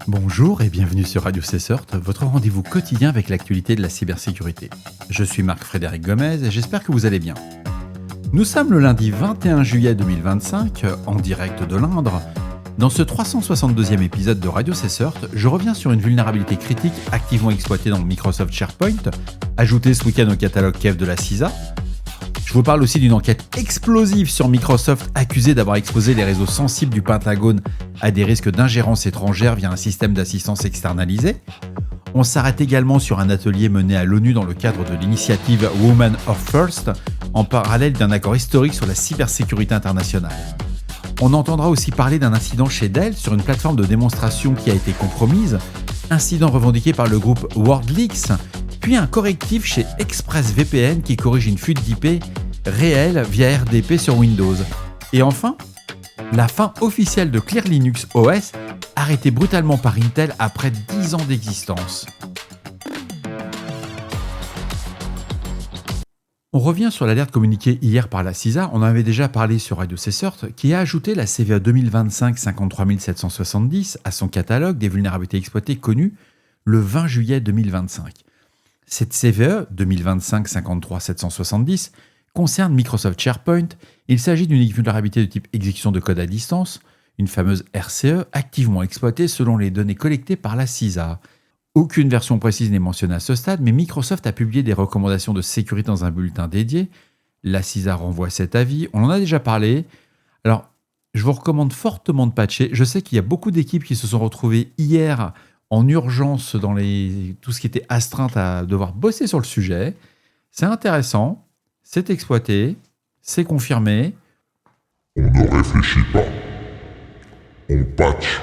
Bonjour et bienvenue sur Radio CSERT, votre rendez-vous quotidien avec l'actualité de la cybersécurité. Je suis Marc-Frédéric Gomez et j'espère que vous allez bien. Nous sommes le lundi 21 juillet 2025, en direct de l'Indre. Dans ce 362e épisode de Radio CSERT, je reviens sur une vulnérabilité critique activement exploitée dans le Microsoft SharePoint, ajoutée ce week-end au catalogue KEF de la CISA. Je vous parle aussi d'une enquête explosive sur Microsoft accusée d'avoir exposé les réseaux sensibles du Pentagone à des risques d'ingérence étrangère via un système d'assistance externalisé. On s'arrête également sur un atelier mené à l'ONU dans le cadre de l'initiative Women of First, en parallèle d'un accord historique sur la cybersécurité internationale. On entendra aussi parler d'un incident chez Dell sur une plateforme de démonstration qui a été compromise, incident revendiqué par le groupe WorldLeaks, puis un correctif chez ExpressVPN qui corrige une fuite d'IP réelle via RDP sur Windows. Et enfin, la fin officielle de Clear Linux OS, arrêtée brutalement par Intel après 10 ans d'existence. On revient sur l'alerte communiquée hier par la CISA, on en avait déjà parlé sur Radio CSERT, qui a ajouté la CVE 2025-53770 à son catalogue des vulnérabilités exploitées connues le 20 juillet 2025. Cette CVE 2025-53770 concerne Microsoft SharePoint. Il s'agit d'une vulnérabilité de type exécution de code à distance, une fameuse RCE activement exploitée selon les données collectées par la CISA. Aucune version précise n'est mentionnée à ce stade, mais Microsoft a publié des recommandations de sécurité dans un bulletin dédié. La CISA renvoie cet avis, on en a déjà parlé. Alors, je vous recommande fortement de patcher. Je sais qu'il y a beaucoup d'équipes qui se sont retrouvées hier en urgence dans tout ce qui était astreinte à devoir bosser sur le sujet. C'est intéressant, c'est exploité, c'est confirmé. On ne réfléchit pas, on patch.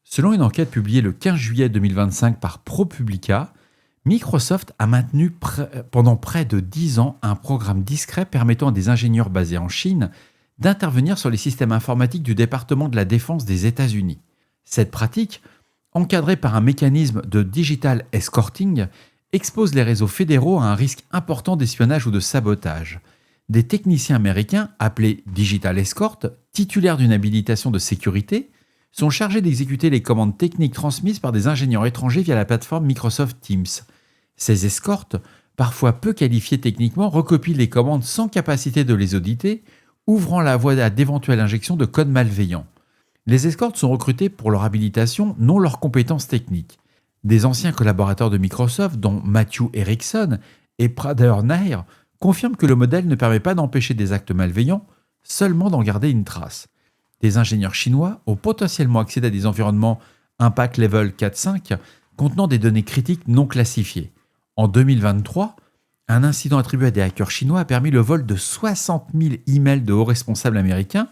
Selon une enquête publiée le 15 juillet 2025 par ProPublica, Microsoft a maintenu pendant près de 10 ans un programme discret permettant à des ingénieurs basés en Chine d'intervenir sur les systèmes informatiques du département de la défense des États-Unis. Cette pratique, encadrée par un mécanisme de digital escorting, expose les réseaux fédéraux à un risque important d'espionnage ou de sabotage. Des techniciens américains, appelés Digital Escort, titulaires d'une habilitation de sécurité, sont chargés d'exécuter les commandes techniques transmises par des ingénieurs étrangers via la plateforme Microsoft Teams. Ces escortes, parfois peu qualifiées techniquement, recopient les commandes sans capacité de les auditer, ouvrant la voie à d'éventuelles injections de code malveillant. Les escortes sont recrutés pour leur habilitation, non leurs compétences techniques. Des anciens collaborateurs de Microsoft, dont Matthew Erickson et Prader Nair, confirment que le modèle ne permet pas d'empêcher des actes malveillants, seulement d'en garder une trace. Des ingénieurs chinois ont potentiellement accédé à des environnements Impact Level 4-5 contenant des données critiques non classifiées. En 2023, un incident attribué à des hackers chinois a permis le vol de 60 000 emails de hauts responsables américains.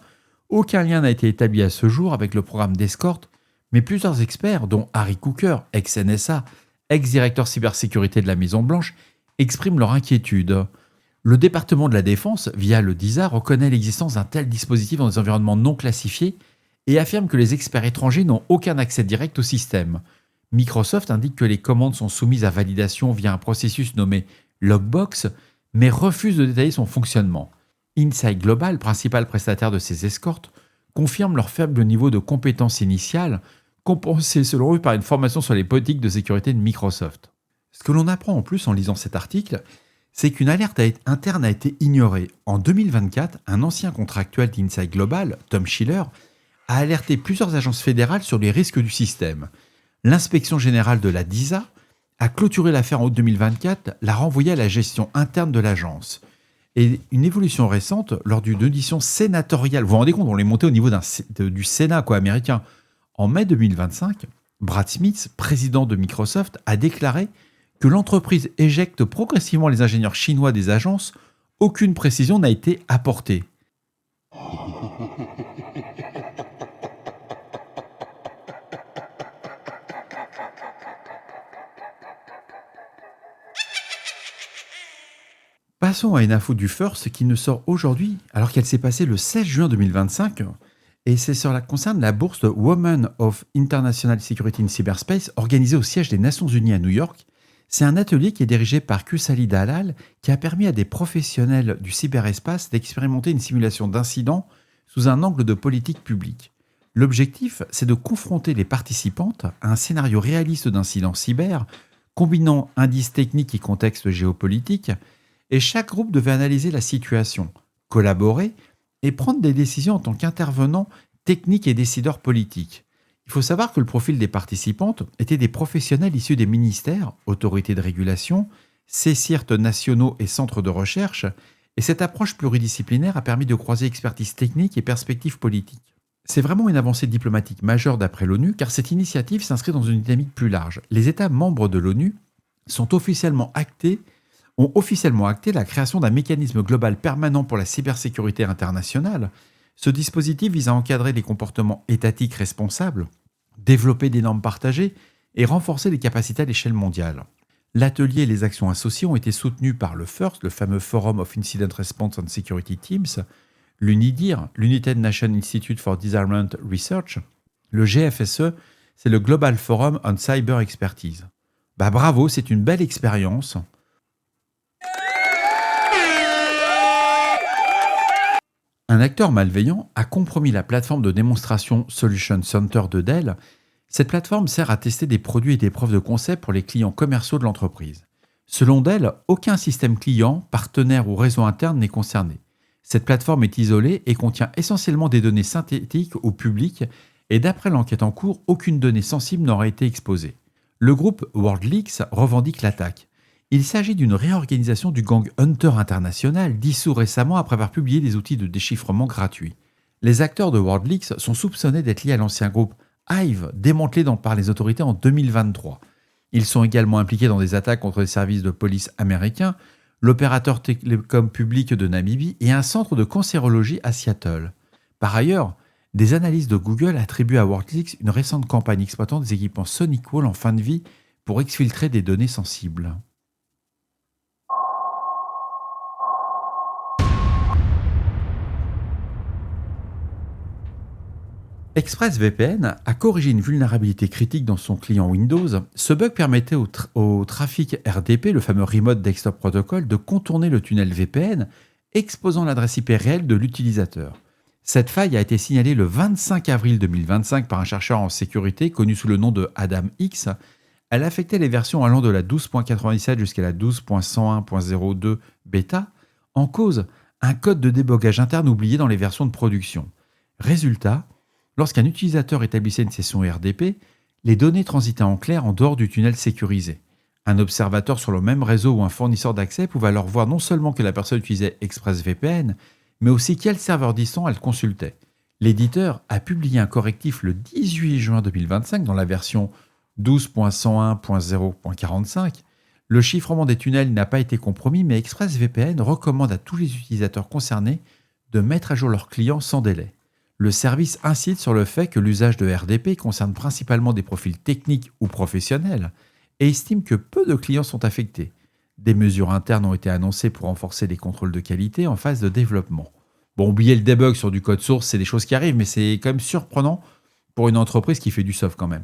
Aucun lien n'a été établi à ce jour avec le programme d'escorte, mais plusieurs experts, dont Harry Cooker, ex-NSA, ex-directeur cybersécurité de la Maison-Blanche, expriment leur inquiétude. Le département de la Défense, via le DISA, reconnaît l'existence d'un tel dispositif dans des environnements non classifiés et affirme que les experts étrangers n'ont aucun accès direct au système. Microsoft indique que les commandes sont soumises à validation via un processus nommé Logbox, mais refuse de détailler son fonctionnement. Insight Global, principal prestataire de ces escortes, confirme leur faible niveau de compétences initiales, compensé selon eux par une formation sur les politiques de sécurité de Microsoft. Ce que l'on apprend en plus en lisant cet article, c'est qu'une alerte interne a été ignorée. En 2024, un ancien contractuel d'Insight Global, Tom Schiller, a alerté plusieurs agences fédérales sur les risques du système. L'inspection générale de la DISA a clôturé l'affaire en août 2024, l'a renvoyée à la gestion interne de l'agence. Et une évolution récente, lors d'une audition sénatoriale, vous vous rendez compte, on l'est monté au niveau du Sénat américain. En mai 2025, Brad Smith, président de Microsoft, a déclaré que l'entreprise éjecte progressivement les ingénieurs chinois des agences. Aucune précision n'a été apportée. Passons à une info du First qui ne sort aujourd'hui alors qu'elle s'est passée le 16 juin 2025 et concerne la bourse de Women of International Security in Cyberspace organisée au siège des Nations Unies à New York C'est un atelier qui est dirigé par Kusali Dalal qui a permis à des professionnels du cyberespace d'expérimenter une simulation d'incident sous un angle de politique publique. L'objectif, c'est de confronter les participantes à un scénario réaliste d'incident cyber, combinant indices techniques et contexte géopolitique, et chaque groupe devait analyser la situation, collaborer et prendre des décisions en tant qu'intervenants techniques et décideurs politiques. Il faut savoir que le profil des participantes était des professionnels issus des ministères, autorités de régulation, CSIRT nationaux et centres de recherche, et cette approche pluridisciplinaire a permis de croiser expertise technique et perspectives politiques. C'est vraiment une avancée diplomatique majeure d'après l'ONU, car cette initiative s'inscrit dans une dynamique plus large. Les États membres de l'ONU ont officiellement acté la création d'un mécanisme global permanent pour la cybersécurité internationale. Ce dispositif vise à encadrer les comportements étatiques responsables, développer des normes partagées et renforcer les capacités à l'échelle mondiale. L'atelier et les actions associées ont été soutenus par le FIRST, le fameux Forum of Incident Response and Security Teams, l'UNIDIR, l'United Nations Institute for Disarmament Research, le GFSE, c'est le Global Forum on Cyber Expertise. Bravo, c'est une belle expérience. Un acteur malveillant a compromis la plateforme de démonstration Solution Center de Dell. Cette plateforme sert à tester des produits et des preuves de concept pour les clients commerciaux de l'entreprise. Selon Dell, aucun système client, partenaire ou réseau interne n'est concerné. Cette plateforme est isolée et contient essentiellement des données synthétiques au public et d'après l'enquête en cours, aucune donnée sensible n'aurait été exposée. Le groupe WorldLeaks revendique l'attaque. Il s'agit d'une réorganisation du gang Hunter International, dissous récemment après avoir publié des outils de déchiffrement gratuits. Les acteurs de WorldLeaks sont soupçonnés d'être liés à l'ancien groupe Hive, démantelé par les autorités en 2023. Ils sont également impliqués dans des attaques contre les services de police américains, l'opérateur télécom public de Namibie et un centre de cancérologie à Seattle. Par ailleurs, des analyses de Google attribuent à WorldLeaks une récente campagne exploitant des équipements SonicWall en fin de vie pour exfiltrer des données sensibles. ExpressVPN a corrigé une vulnérabilité critique dans son client Windows. Ce bug permettait au trafic RDP, le fameux Remote Desktop Protocol, de contourner le tunnel VPN, exposant l'adresse IP réelle de l'utilisateur. Cette faille a été signalée le 25 avril 2025 par un chercheur en sécurité connu sous le nom de Adam X. Elle affectait les versions allant de la 12.97 jusqu'à la 12.101.02 bêta. En cause, un code de débogage interne oublié dans les versions de production. Résultat, lorsqu'un utilisateur établissait une session RDP, les données transitaient en clair en dehors du tunnel sécurisé. Un observateur sur le même réseau ou un fournisseur d'accès pouvait alors voir non seulement que la personne utilisait ExpressVPN, mais aussi quel serveur distant elle consultait. L'éditeur a publié un correctif le 18 juin 2025 dans la version 12.101.0.45. Le chiffrement des tunnels n'a pas été compromis, mais ExpressVPN recommande à tous les utilisateurs concernés de mettre à jour leurs clients sans délai. Le service incite sur le fait que l'usage de RDP concerne principalement des profils techniques ou professionnels et estime que peu de clients sont affectés. Des mesures internes ont été annoncées pour renforcer les contrôles de qualité en phase de développement. Bon, oubliez le debug sur du code source, c'est des choses qui arrivent, mais c'est quand même surprenant pour une entreprise qui fait du soft quand même.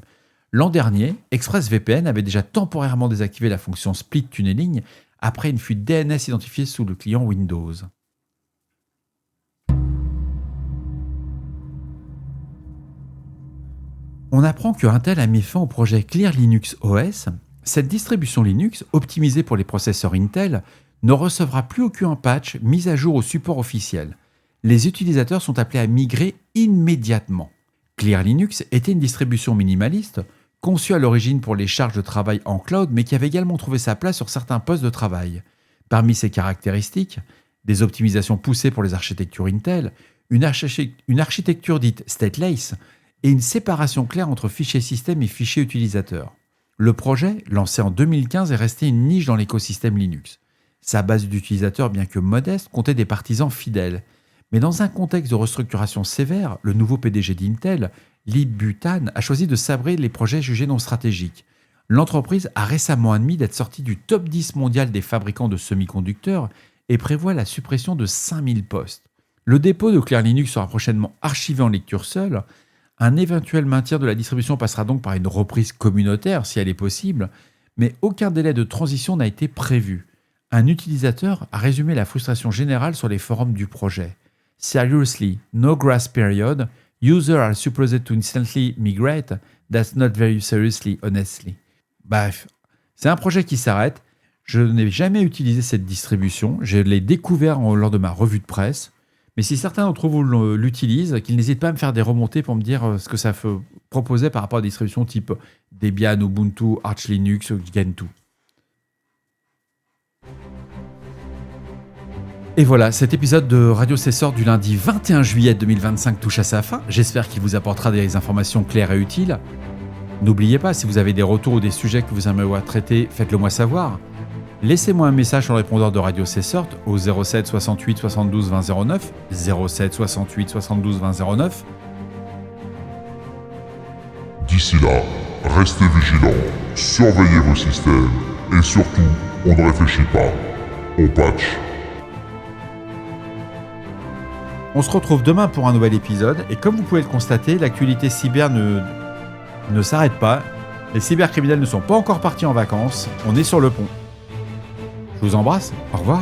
L'an dernier, ExpressVPN avait déjà temporairement désactivé la fonction Split Tunneling après une fuite DNS identifiée sous le client Windows. On apprend que Intel a mis fin au projet Clear Linux OS. Cette distribution Linux, optimisée pour les processeurs Intel, ne recevra plus aucun patch mis à jour au support officiel. Les utilisateurs sont appelés à migrer immédiatement. Clear Linux était une distribution minimaliste, conçue à l'origine pour les charges de travail en cloud, mais qui avait également trouvé sa place sur certains postes de travail. Parmi ses caractéristiques, des optimisations poussées pour les architectures Intel, une architecture dite stateless, et une séparation claire entre fichiers système et fichiers utilisateurs. Le projet, lancé en 2015, est resté une niche dans l'écosystème Linux. Sa base d'utilisateurs, bien que modeste, comptait des partisans fidèles. Mais dans un contexte de restructuration sévère, le nouveau PDG d'Intel, Lip Butan, a choisi de sabrer les projets jugés non stratégiques. L'entreprise a récemment admis d'être sortie du top 10 mondial des fabricants de semi-conducteurs et prévoit la suppression de 5000 postes. Le dépôt de Clear Linux sera prochainement archivé en lecture seule. Un éventuel maintien de la distribution passera donc par une reprise communautaire, si elle est possible, mais aucun délai de transition n'a été prévu. Un utilisateur a résumé la frustration générale sur les forums du projet. Seriously, no grace period. Users are supposed to instantly migrate. That's not very seriously, honestly. Bref, c'est un projet qui s'arrête. Je n'ai jamais utilisé cette distribution. Je l'ai découvert lors de ma revue de presse. Mais si certains d'entre vous l'utilisent, qu'ils n'hésitent pas à me faire des remontées pour me dire ce que ça proposait par rapport à des distributions type Debian, Ubuntu, Arch Linux ou Gentoo. Et voilà, cet épisode de Radio Cessor du lundi 21 juillet 2025 touche à sa fin. J'espère qu'il vous apportera des informations claires et utiles. N'oubliez pas, si vous avez des retours ou des sujets que vous aimeriez voir traités, faites-le moi savoir. Laissez-moi un message sur le répondeur de Radio Cessor au 07 68 72 20 09, 07 68 72 20 09. D'ici là, restez vigilants, surveillez vos systèmes, et surtout, on ne réfléchit pas, on patch. On se retrouve demain pour un nouvel épisode, et comme vous pouvez le constater, l'actualité cyber ne s'arrête pas. Les cybercriminels ne sont pas encore partis en vacances, on est sur le pont. Je vous embrasse, au revoir.